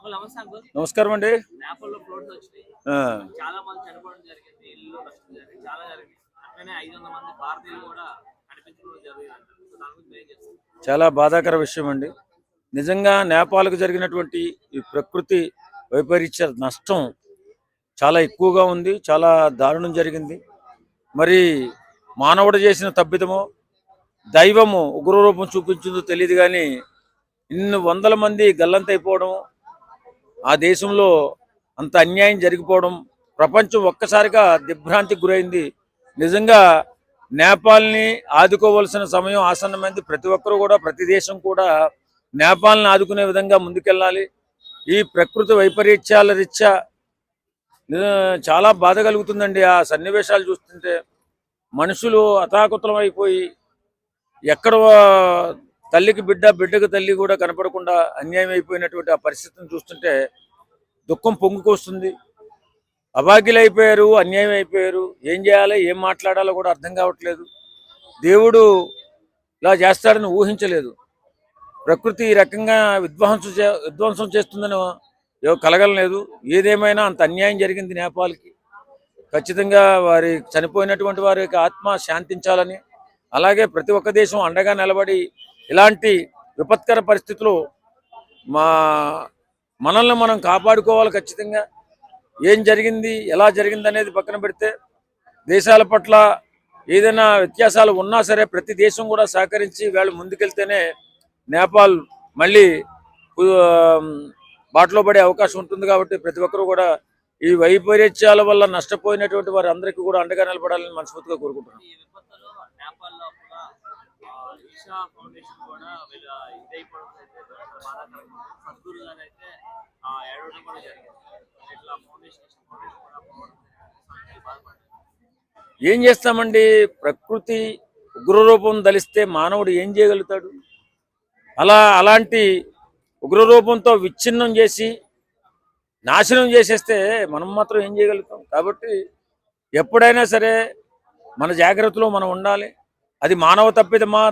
నమస్కారం అండి. ఆ, చాలా బాధాకర విషయం అండి. నిజంగా నేపాల్కు జరిగినటువంటి ఈ ప్రకృతి వైపరీత్య నష్టం చాలా ఎక్కువగా ఉంది. చాలా దారుణం జరిగింది. మరి మానవుడు చేసిన తప్పిదమో దైవము ఉగ్రరూపం చూపించిందో తెలియదు కానీ ఇన్ని వందల మంది గల్లంతైపోవడం, ఆ దేశంలో అంత అన్యాయం జరిగిపోవడం, ప్రపంచం ఒక్కసారిగా దిగ్భ్రాంతికి గురైంది. నిజంగా నేపాల్ని ఆదుకోవాల్సిన సమయం ఆసన్నమైంది. ప్రతి ఒక్కరూ కూడా, ప్రతి దేశం కూడా నేపాల్ని ఆదుకునే విధంగా ముందుకెళ్ళాలి. ఈ ప్రకృతి వైపరీత్యాల రీత్యా చాలా బాధ కలుగుతుందండి. ఆ సన్నివేశాలు చూస్తుంటే మనుషులు అతాకుతలం అయిపోయి, ఎక్కడ తల్లికి బిడ్డ, బిడ్డకు తల్లి కూడా కనపడకుండా అన్యాయం అయిపోయినటువంటి ఆ పరిస్థితిని చూస్తుంటే దుఃఖం పొంగుకొస్తుంది. అభాగ్యులైపోయారు, అన్యాయం అయిపోయారు. ఏం చేయాలో, ఏం మాట్లాడాలో కూడా అర్థం కావట్లేదు. దేవుడు ఇలా చేస్తాడని ఊహించలేదు. ప్రకృతి ఈ రకంగా విధ్వంసం చేస్తుందని కలగలేదు. ఏదేమైనా అంత అన్యాయం జరిగింది నేపాల్కి. ఖచ్చితంగా వారి చనిపోయినటువంటి వారి యొక్క ఆత్మ శాంతించాలని, అలాగే ప్రతి ఒక్క దేశం అండగా నిలబడి ఇలాంటి విపత్కర పరిస్థితులు మనల్ని మనం కాపాడుకోవాలి. ఖచ్చితంగా ఏం జరిగింది, ఎలా జరిగింది అనేది పక్కన పెడితే, దేశాల పట్ల ఏదైనా వ్యత్యాసాలు ఉన్నా సరే ప్రతి దేశం కూడా సహకరించి వాళ్ళు ముందుకెళ్తేనే నేపాల్ మళ్ళీ బాటలో పడే అవకాశం ఉంటుంది. కాబట్టి ప్రతి ఒక్కరూ కూడా ఈ వైపరీత్యాల వల్ల నష్టపోయినటువంటి వారి అందరికీ కూడా అండగా నిలబడాలని మనస్ఫూర్తిగా కోరుకుంటున్నాను. ఏం చేస్తామండి, ప్రకృతి ఉగ్రరూపం ధలిస్తే మానవుడు ఏం చేయగలుగుతాడు? అలాంటి ఉగ్రరూపంతో విచ్ఛిన్నం చేసి నాశనం చేసేస్తే మనం మాత్రం ఏం చేయగలుగుతాం? కాబట్టి ఎప్పుడైనా సరే మన జాగ్రత్తలో మనం ఉండాలి. అది మానవ తప్పిదమా,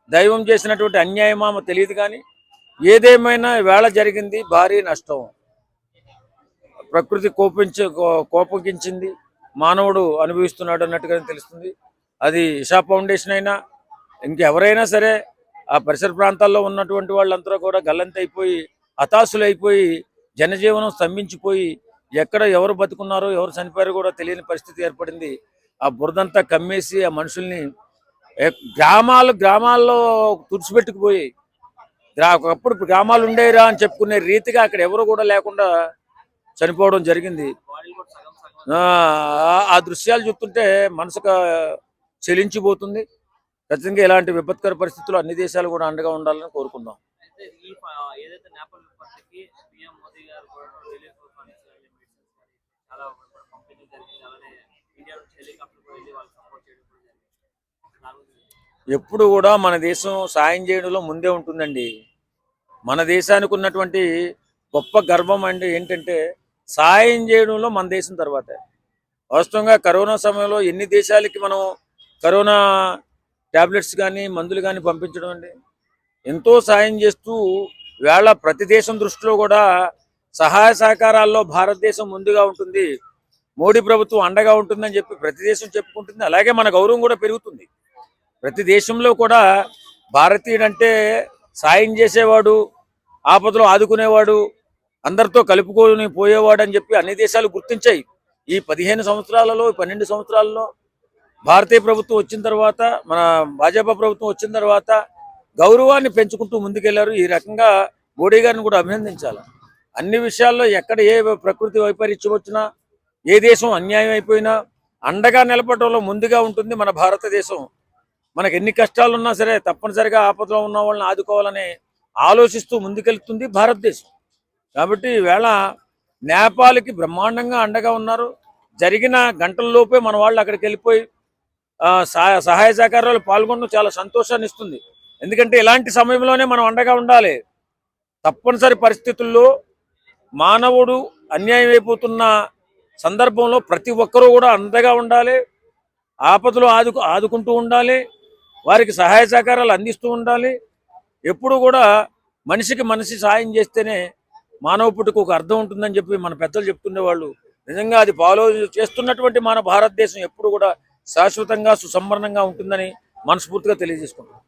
దైవం చేసినటువంటి అన్యాయమా తెలియదు. కానీ ఏదేమైనా వేళ జరిగింది భారీ నష్టం. ప్రకృతి కోపగించింది, మానవుడు అనుభవిస్తున్నాడు అన్నట్టుగా తెలుస్తుంది. అది ఇషా ఫౌండేషన్ అయినా ఇంకెవరైనా సరే ఆ పరిసర ప్రాంతాల్లో ఉన్నటువంటి వాళ్ళందరూ కూడా గల్లంతైపోయి, హతాశులైపోయి, జనజీవనం స్తంభించిపోయి, ఎక్కడ ఎవరు బతుకున్నారో ఎవరు చనిపోయారో కూడా తెలియని పరిస్థితి ఏర్పడింది. ఆ బురదంతా కమ్మేసి ఆ మనుషుల్ని గ్రామాల్లో తుడిచిపెట్టుకుపోయి, ఒకప్పుడు గ్రామాలు ఉండేరా అని చెప్పుకునే రీతిగా అక్కడ ఎవరు కూడా లేకుండా చనిపోవడం జరిగింది. ఆ దృశ్యాలు చూస్తుంటే మనసుకు చెలించిపోతుంది. ఖచ్చితంగా ఇలాంటి విపత్కర పరిస్థితుల్లో అన్ని దేశాలు కూడా అండగా ఉండాలని కోరుకుందాం. ఎప్పుడు కూడా మన దేశం సాయం చేయడంలో ముందే ఉంటుందండి. మన దేశానికి ఉన్నటువంటి గొప్ప గర్వం అంటే ఏంటంటే సాయం చేయడంలో మన దేశం తర్వాత. వాస్తవంగా కరోనా సమయంలో ఎన్ని దేశాలకి మనం కరోనా ట్యాబ్లెట్స్ కానీ మందులు కానీ పంపించడం అండి, ఎంతో సాయం చేస్తూ వేళ ప్రతి దేశం దృష్టిలో కూడా సహాయ సహకారాల్లో భారతదేశం ముందుగా ఉంటుంది, మోడీ ప్రభుత్వం అండగా ఉంటుందని చెప్పి ప్రతి దేశం చెప్పుకుంటుంది. అలాగే మన గౌరవం కూడా పెరుగుతుంది. ప్రతి దేశంలో కూడా భారతీయుడంటే సాయం చేసేవాడు, ఆపదలో ఆదుకునేవాడు, అందరితో కలుపుకొని పోయేవాడు అని చెప్పి అన్ని దేశాలు గుర్తించాయి. ఈ 15 సంవత్సరాలలో 12 సంవత్సరాలలో భారతీయ ప్రభుత్వం వచ్చిన తర్వాత, మన భాజపా ప్రభుత్వం వచ్చిన తర్వాత గౌరవాన్ని పెంచుకుంటూ ముందుకెళ్లారు. ఈ రకంగా మోడీ గారిని కూడా అభినందించాలి. అన్ని విషయాల్లో ఎక్కడ ఏ ప్రకృతి వైపరీత్యం వచ్చినా, ఏ దేశం అన్యాయం అయిపోయినా అండగా నిలబడటంలో ముందుగా ఉంటుంది మన భారతదేశం. మనకు ఎన్ని కష్టాలున్నా సరే తప్పనిసరిగా ఆపదలో ఉన్న వాళ్ళని ఆదుకోవాలని ఆలోచిస్తూ ముందుకెళ్తుంది భారతదేశం. కాబట్టి ఈవేళ నేపాల్కి బ్రహ్మాండంగా అండగా ఉన్నారు. జరిగిన గంటల్లోపే మన వాళ్ళు అక్కడికి వెళ్ళిపోయి సహాయ సహకారాలు పాల్గొనడం చాలా సంతోషాన్ని ఇస్తుంది. ఎందుకంటే ఇలాంటి సమయంలోనే మనం అండగా ఉండాలి. తప్పనిసరి పరిస్థితుల్లో మానవుడు అన్యాయం అయిపోతున్న సందర్భంలో ప్రతి ఒక్కరూ కూడా అండగా ఉండాలి. ఆపదలో ఆదుకుంటూ ఉండాలి, వారికి సహాయ సహకారాలు అందిస్తూ ఉండాలి. ఎప్పుడు కూడా మనిషికి మనిషి సాయం చేస్తేనే మానవ పుట్టుకు ఒక అర్థం ఉంటుందని చెప్పి మన పెద్దలు చెప్తుండేవాళ్ళు. నిజంగా అది ఫాలో చేస్తున్నటువంటి మన భారతదేశం ఎప్పుడు కూడా శాశ్వతంగా సుసంపన్నంగా ఉంటుందని మనస్ఫూర్తిగా తెలియజేసుకుంటాం.